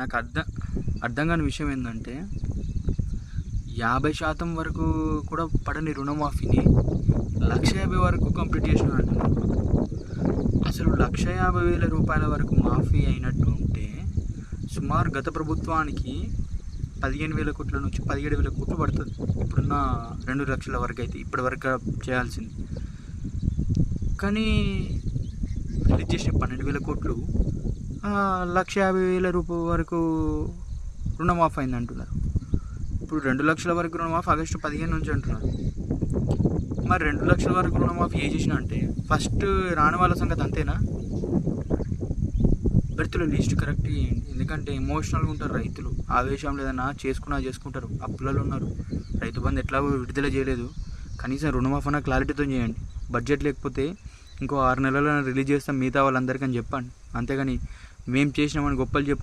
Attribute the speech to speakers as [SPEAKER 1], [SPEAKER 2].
[SPEAKER 1] నాకు అర్థం కాని విషయం ఏంటంటే 50% వరకు కూడా పడని రుణమాఫీని 1,50,000 వరకు కంప్లీట్ చేసిన అంటున్నారు. అసలు 1,50,000 రూపాయల వరకు మాఫీ అయినట్టు ఉంటే సుమారు గత ప్రభుత్వానికి 15,000 కోట్ల నుంచి 17,000 కోట్లు పడుతుంది. ఇప్పుడున్న 2 లక్షల వరకు అయితే ఇప్పటి వరకు చేయాల్సింది. కానీ రిలీజ్ చేసిన 12,000 కోట్లు 1,50,000 రూపాయల వరకు రుణమాఫీ అయింది అంటున్నారు. ఇప్పుడు 2 లక్షల వరకు రుణమాఫీ ఆగస్టు 15 నుంచి అంటున్నారు. మరి 2 లక్షల వరకు రుణమాఫీ ఏ చేసినా అంటే ఫస్ట్ రాని వాళ్ళ సంగతి అంతేనా? రైతులు లిస్ట్ కరెక్ట్ చేయండి. ఎందుకంటే ఎమోషనల్గా ఉంటారు రైతులు. ఆవేశం లేదన్నా చేసుకుంటారు. అప్పులలో ఉన్నారు. రైతు బంధు ఎట్లా విడుదల చేయలేదు. కనీసం రుణమాఫీ అన్న క్లారిటీతో చేయండి. బడ్జెట్ లేకపోతే ఇంకో 6 నెలల్లో రిలీజ్ చేస్తాం మిగతా వాళ్ళందరికీ అని చెప్పండి. అంతేగాని మేము చేసినామని గొప్పలు చెప్పుకో